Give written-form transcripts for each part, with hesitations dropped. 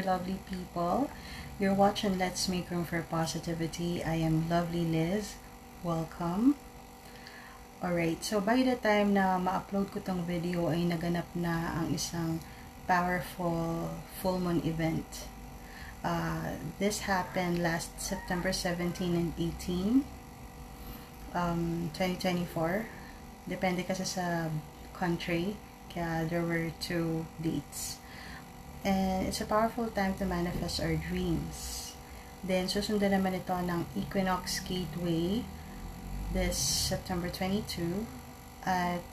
there, lovely people. You're watching Let's Make Room for Positivity. I am Lovely Liz. Welcome. Alright, so by the time na ma-upload ko tong video ay naganap na ang isang powerful full moon event. This happened last September 17 and 18, 2024. Depende kasi sa country. Kaya there were 2 dates. And it's a powerful time to manifest our dreams. Then, susundan naman ito ng Equinox Gateway this September 22 at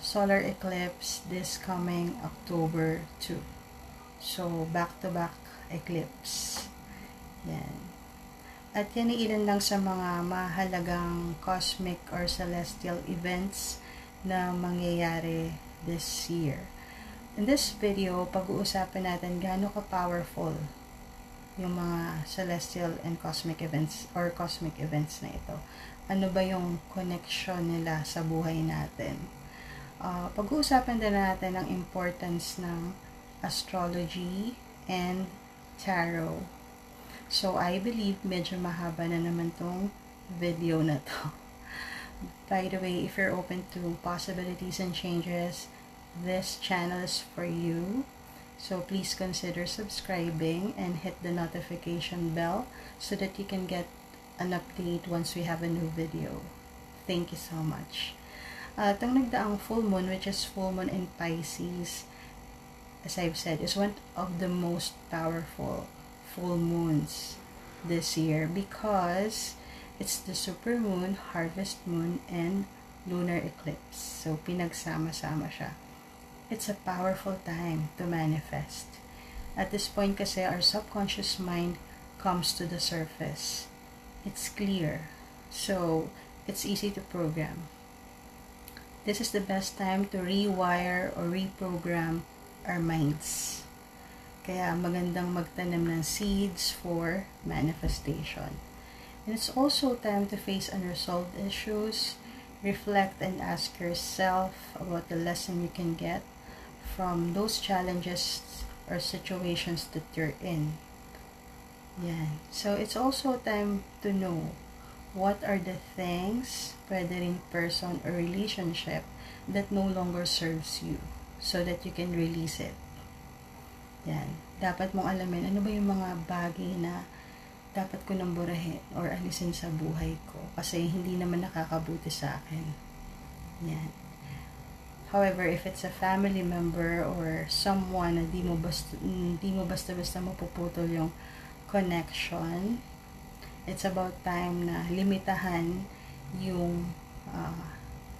solar eclipse this coming October 2. So, back-to-back eclipse. Yan. At yan ay ilan lang sa mga mahalagang cosmic or celestial events na mangyayari this year. In this video, pag-uusapan natin gaano ka-powerful yung mga celestial and cosmic events or cosmic events na ito. Ano ba yung connection nila sa buhay natin? Pag-uusapan din natin ang importance ng astrology and tarot. So, I believe medyo mahaba na naman tong video na to. By the way, if you're open to possibilities and changes, this channel is for you. So please consider subscribing and hit the notification bell so that you can get an update once we have a new video. Thank you so much. Itong nagdaang full moon, which is full moon in Pisces, as I've said, is one of the most powerful full moons this year because it's the super moon, harvest moon, and lunar eclipse. So, pinagsama-sama siya. It's a powerful time to manifest. At this point kasi, our subconscious mind comes to the surface. It's clear. So, it's easy to program. This is the best time to rewire or reprogram our minds. Kaya magandang magtanim ng seeds for manifestation. And it's also time to face unresolved issues, reflect and ask yourself about the lesson you can get from those challenges or situations that you're in. Yan. So, it's also time to know what are the things, whether in person or relationship, that no longer serves you so that you can release it. Yan. Dapat mong alamin ano ba yung mga bagay na dapat ko nang burahin or alisin sa buhay ko kasi hindi naman nakakabuti sa akin. Yan. However, if it's a family member or someone na di mo basta-basta mapuputol yung connection, it's about time na limitahan yung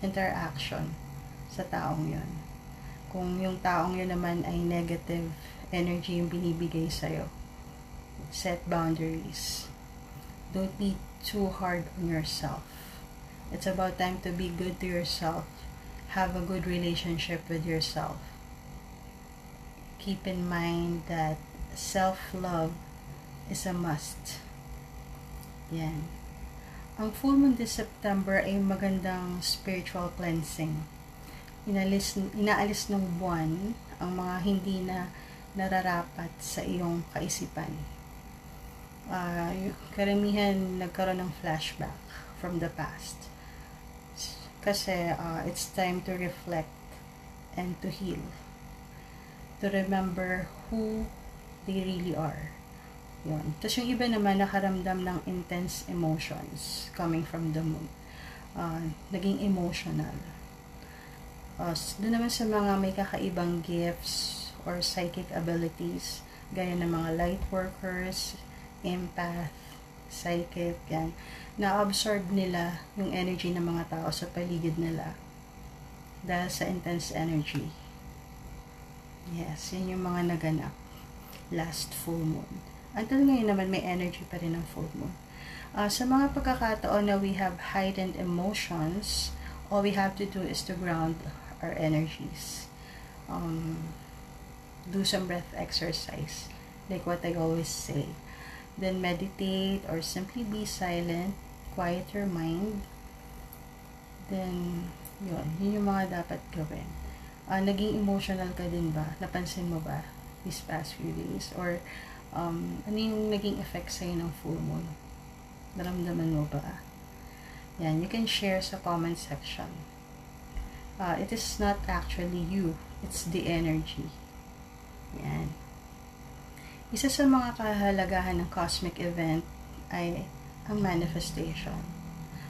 interaction sa taong yun. Kung yung taong yun naman ay negative energy yung binibigay sa'yo, set boundaries. Don't be too hard on yourself. It's about time to be good to yourself. Have a good relationship with yourself. Keep in mind that self-love is a must. Yan. Ang full moon this September ay magandang spiritual cleansing. Inaalis ng buwan ang mga hindi na nararapat sa iyong kaisipan. Karamihan nagkaroon ng flashback from the past. Kasi it's time to reflect and to heal. To remember who they really are. Yun. Tapos yung iba naman nakaramdam ng intense emotions coming from the moon. Naging emotional. Doon naman sa mga may kakaibang gifts or psychic abilities, gaya ng mga light workers, empath, psychic, yan. Na-absorb nila yung energy ng mga tao sa paligid nila dahil sa intense energy. Yes, yun yung mga naganap last full moon. Until ngayon naman, may energy pa rin ng full moon. Sa mga pagkakataon na we have heightened emotions, all we have to do is to ground our energies. Do some breath exercise, like what I always say. Then meditate or simply be silent, quiet your mind. Then, yun yung mga dapat gawin. Naging emotional ka din ba? Napansin mo ba? these past few days? Or, ano yung naging effect sa'yo ng full moon? Naramdaman mo ba? Yan, you can share sa comment section. It is not actually you, it's the energy. Yan. Isa sa mga kahalagahan ng cosmic event ay ang manifestation.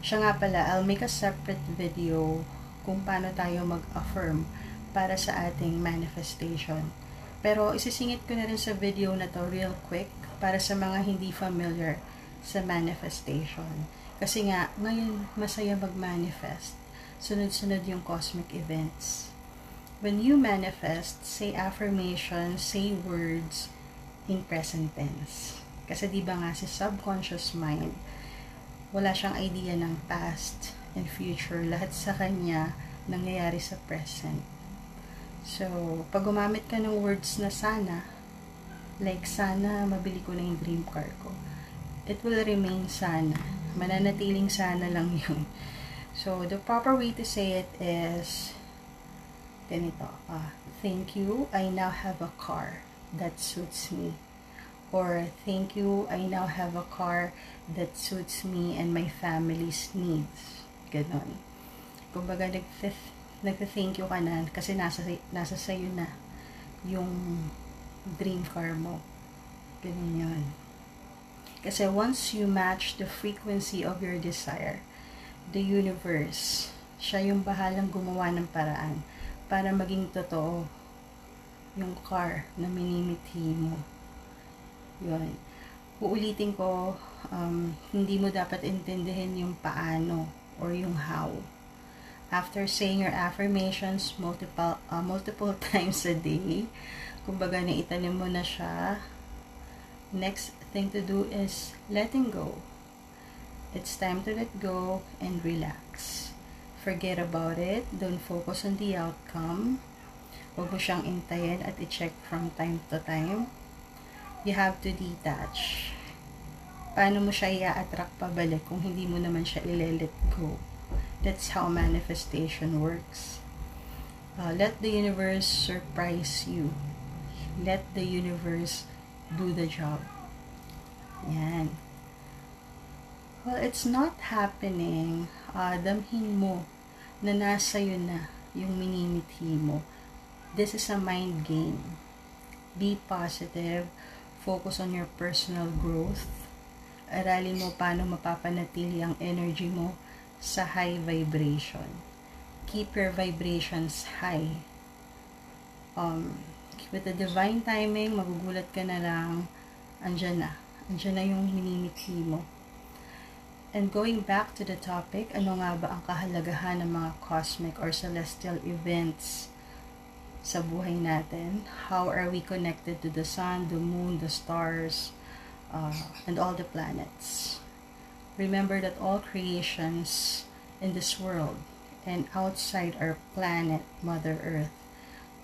Siya nga pala, I'll make a separate video kung paano tayo mag-affirm para sa ating manifestation. Pero isisingit ko na rin sa video na to real quick para sa mga hindi familiar sa manifestation. Kasi nga, ngayon masaya mag-manifest. Sunod-sunod yung cosmic events. When you manifest, say affirmations, say words in present tense. Kasi di ba nga si subconscious mind, wala siyang idea ng past and future. Lahat sa kanya nangyayari sa present. So, pag gumamit ka ng words na sana, like sana mabili ko na yung dream car ko, it will remain sana. Mananatiling sana lang yun. So, the proper way to say it is ganito. Thank you, I now have a car that suits me. Or, thank you, I now have a car that suits me and my family's needs. Ganon. Kumbaga, nag-thank you ka na kasi nasa sayo na yung dream car mo. Ganon yun. Kasi once you match the frequency of your desire, the universe, siya yung bahalang gumawa ng paraan para maging totoo yung car na minimithi mo. Yun. Uulitin ko, hindi mo dapat intindihin yung paano or yung how. After saying your affirmations multiple times a day, kumbaga naitanim mo na siya, next thing to do is letting go. It's time to let go and relax. Forget about it. Don't focus on the outcome. Huwag mo siyang intayin at i-check from time to time. You have to detach. Paano mo siya i-attract pabalik kung hindi mo naman siya i-let go? That's how manifestation works. Let the universe surprise you. Let the universe do the job. Yan. Well, it's not happening. Damhin mo na nasa yun na yung minimithi mo. This is a mind game. Be positive. Focus on your personal growth. Aralin mo paano mapapanatili ang energy mo sa high vibration. Keep your vibrations high. With the divine timing, magugulat ka na lang, andyan na yung minimithi mo. And going back to the topic, ano nga ba ang kahalagahan ng mga cosmic or celestial events sa buhay natin? How are we connected to the sun, the moon, the stars, and all the planets? Remember that all creations in this world and outside our planet, Mother Earth,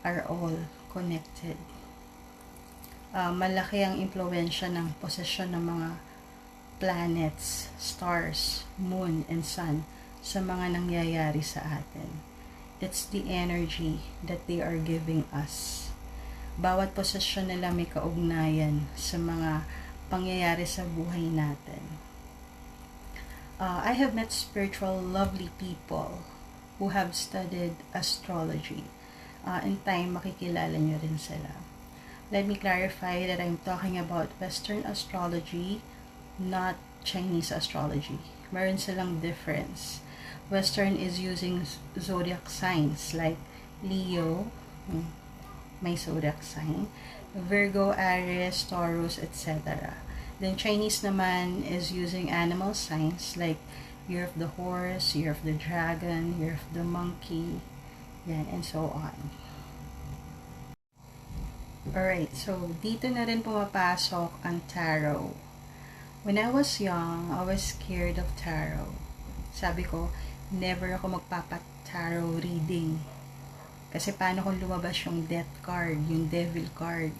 are all connected. Malaki ang impluwensya ng posisyon ng mga planets, stars, moon, and sun sa mga nangyayari sa atin. It's the energy that they are giving us. Bawat posisyon nila may kaugnayan sa mga pangyayari sa buhay natin. I have met spiritual, lovely people who have studied astrology. In time, makikilala nyo rin sila. Let me clarify that I'm talking about Western astrology, not Chinese astrology. Meron silang difference. Western is using zodiac signs like Leo, may zodiac sign, Virgo, Aries, Taurus, etc. Then Chinese naman is using animal signs like year of the horse, year of the dragon, year of the monkey, yan, and so on. Alright, so dito na rin pumapasok ang tarot. When I was young, I was scared of tarot. Sabi ko, never ako magpapa-tarot reading. Kasi paano kung lumabas yung death card, yung devil card?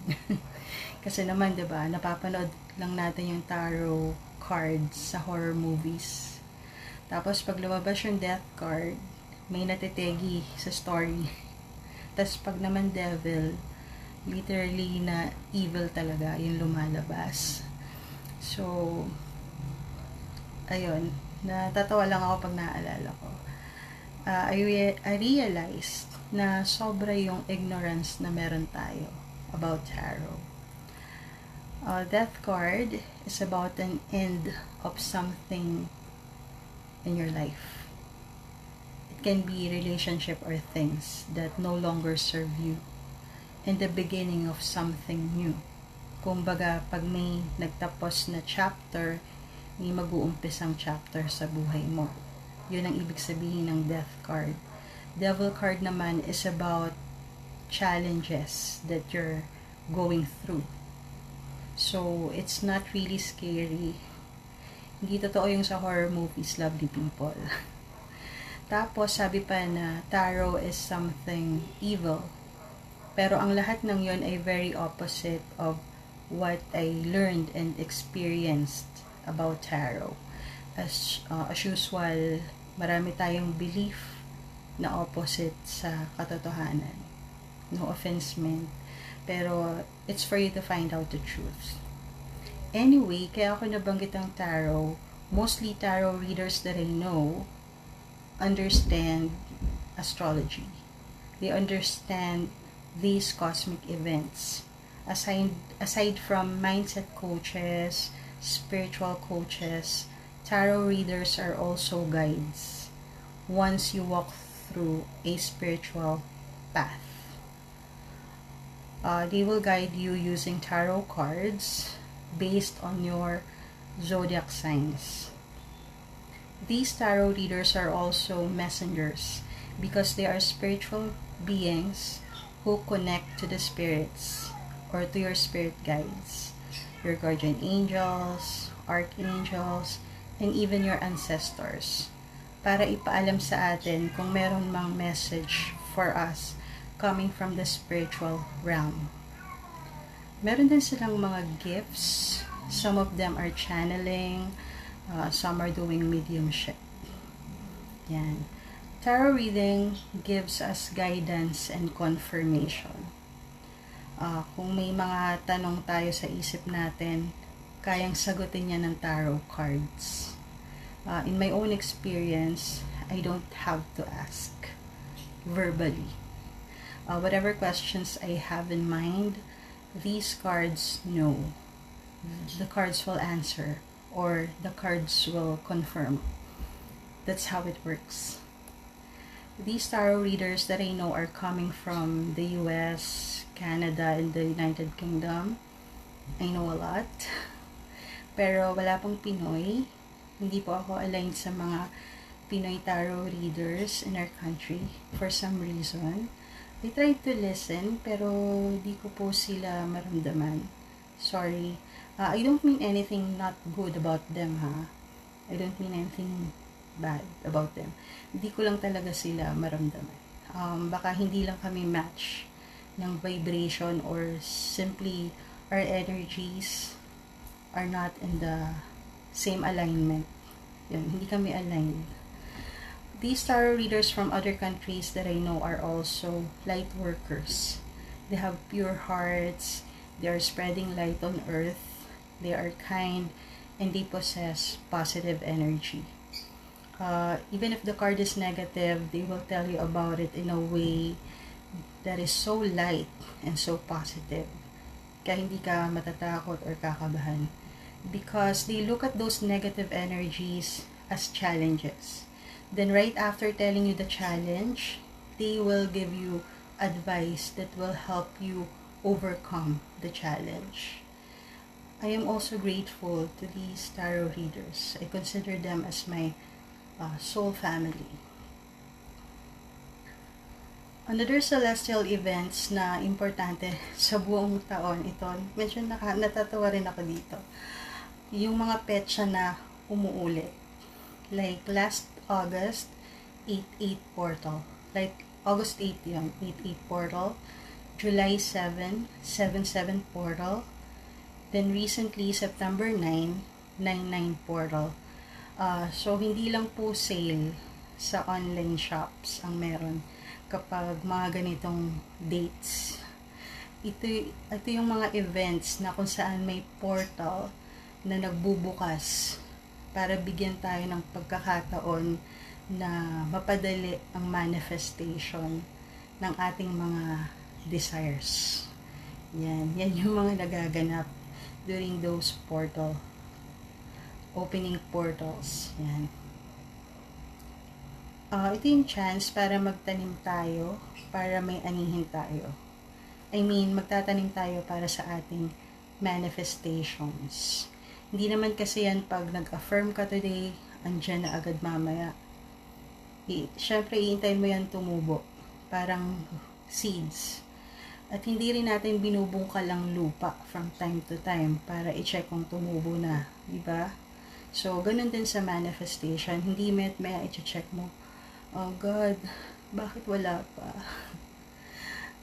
Kasi naman, diba, napapanood lang natin yung tarot cards sa horror movies. Tapos, pag lumabas yung death card, may natitegi sa story. Tapos, pag naman devil, literally na evil talaga yung lumalabas. So, ayun, natatawa lang ako pag naaalala ko. I realized na sobra yung ignorance na meron tayo about tarot. Death card is about an end of something in your life. It can be relationship or things that no longer serve you, and the beginning of something new. Kumbaga, pag may nagtapos na chapter, may mag-uumpisang chapter sa buhay mo. Yun ang ibig sabihin ng death card. Devil card naman is about challenges that you're going through. So, it's not really scary. Hindi totoo yung sa horror movies, lovely people. Tapos, sabi pa na tarot is something evil. Pero ang lahat ng yon ay very opposite of what I learned and experienced about tarot. As usual, marami tayong belief na opposite sa katotohanan. No offense meant. Pero, it's for you to find out the truth. Anyway, kaya ako nabanggit ang tarot. Mostly tarot readers that I know understand astrology. They understand these cosmic events. Aside from mindset coaches, spiritual coaches, tarot readers are also guides once you walk through a spiritual path. They will guide you using tarot cards based on your zodiac signs. These tarot readers are also messengers because they are spiritual beings who connect to the spirits or to your spirit guides, your guardian angels, archangels, and even your ancestors, para ipaalam sa atin kung meron mang message for us coming from the spiritual realm. Meron din silang mga gifts. Some of them are channeling, some are doing mediumship. Yan. Tarot reading gives us guidance and confirmation. Kung may mga tanong tayo sa isip natin, kayang sagutin niya ng tarot cards. In my own experience, I don't have to ask verbally. Whatever questions I have in mind, these cards know. The cards will answer, or the cards will confirm. That's how it works. These tarot readers that I know are coming from the US, Canada, and the United Kingdom. I know a lot. Pero wala pong Pinoy. Hindi po ako aligned sa mga Pinoy tarot readers in our country for some reason. I tried to listen, pero di ko po sila maramdaman. Sorry. I don't mean anything not good about them, ha? I don't mean anything bad about them. Hindi ko lang talaga sila maramdaman. Baka hindi lang kami match ng vibration or simply our energies are not in the same alignment. Yan, hindi kami aligned. These tarot readers from other countries that I know are also light workers. They have pure hearts. They are spreading light on earth. They are kind and they possess positive energy. Even if the card is negative, they will tell you about it in a way that is so light and so positive. Kaya hindi ka matatakot or kakabahan. Because they look at those negative energies as challenges. Then right after telling you the challenge, they will give you advice that will help you overcome the challenge. I am also grateful to these tarot readers. I consider them as my soul family. Another celestial events na importante sa buong taon ito, medyo natatawa rin ako dito. Yung mga petsa na umuulit. Like last August, 8-8 portal. Like August 8 yun, 8-8 portal. July 7, 7-7 portal. Then recently, September 9, 9-9 portal. So, hindi lang po sale sa online shops ang meron kapag mga ganitong dates. ito yung mga events na kung saan may portal na nagbubukas para bigyan tayo ng pagkakataon na mapadali ang manifestation ng ating mga desires. Yan yung mga nagaganap during those opening portals. Yan. Ito yung chance para magtanim tayo, para may anihin tayo. Magtatanim tayo para sa ating manifestations. Hindi naman kasi yan pag nag-affirm ka today, andyan na agad mamaya. Siyempre, iintayin mo yan tumubo. Parang seeds. At hindi rin natin binubungkal ang lupa from time to time para i-check kung tumubo na. Diba? So, ganun din sa manifestation. Hindi maya i-check mo. Oh God, bakit wala pa?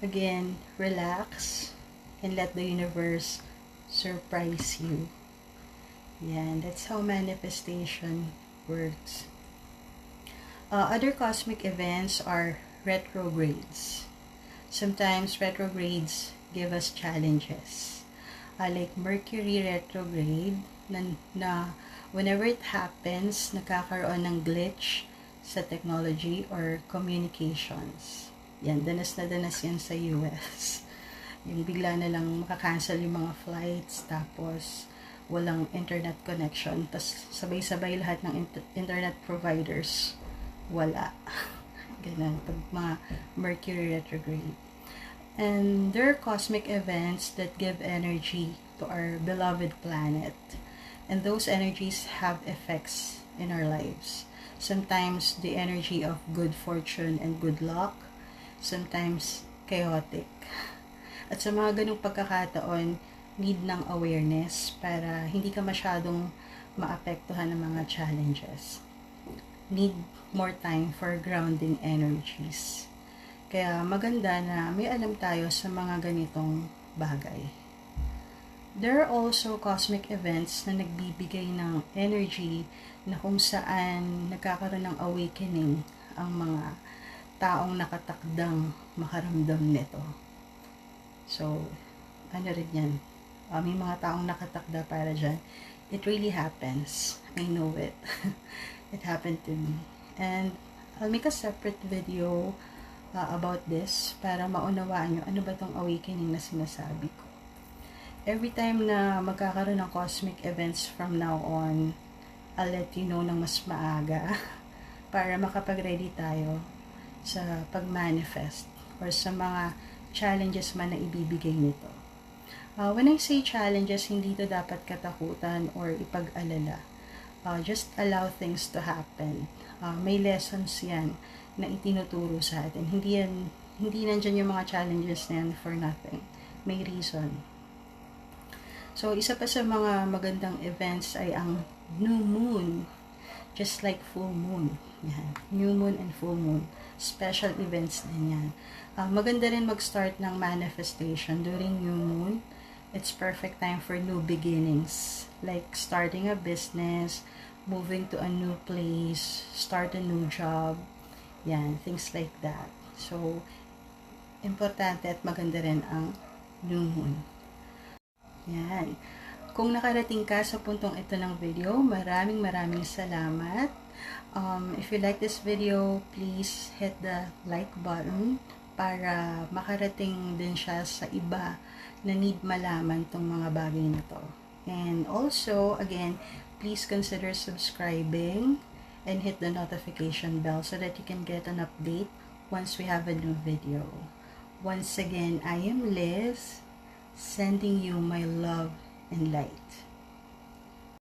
Again, relax and let the universe surprise you. Yan, that's how manifestation works. Other cosmic events are retrogrades. Sometimes retrogrades give us challenges. Like Mercury retrograde, na whenever it happens, nakakaroon ng glitch sa technology or communications. Yan, danas na danas yan sa US. Yung bigla na lang makakancel yung mga flights, tapos walang internet connection, tapos sabay-sabay lahat ng internet providers wala. Ganun, pag mga Mercury retrograde. And there are cosmic events that give energy to our beloved planet. And those energies have effects in our lives. Sometimes the energy of good fortune and good luck, sometimes chaotic. At sa mga ganung pagkakataon, need ng awareness para hindi ka masyadong maapektuhan ng mga challenges. Need more time for grounding energies. Kaya maganda na may alam tayo sa mga ganitong bagay. There are also cosmic events na nagbibigay ng energy na kung saan nagkakaroon ng awakening ang mga taong nakatakdang makaramdam nito. So, ano rin yan? May mga taong nakatakda para dyan. It really happens. I know it. It happened to me. And I'll make a separate video about this para maunawaan nyo ano ba tong awakening na sinasabi ko. Every time na magkakaroon ng cosmic events from now on, I'll let you know ng mas maaga para makapag-ready tayo sa pag-manifest or sa mga challenges man na ibibigay nito. When I say challenges, hindi ito dapat katakutan or ipag-alala. Just allow things to happen. May lessons yan na itinuturo sa atin. Hindi nandyan yung mga challenges na yan for nothing. May reason. So, isa pa sa mga magandang events ay ang new moon. Just like full moon. Yan. New moon and full moon. Special events din yan. Maganda rin mag-start ng manifestation during new moon. It's perfect time for new beginnings. Like starting a business, moving to a new place, start a new job. Yan. Things like that. So, importante at maganda rin ang new moon. Yan. Kung nakarating ka sa puntong ito ng video, maraming salamat. If you like this video, please hit the like button para makarating din siya sa iba na need malaman tong mga bagay na to. And also, again, please consider subscribing and hit the notification bell so that you can get an update once we have a new video. Once again, I am Liz, sending you my love and light.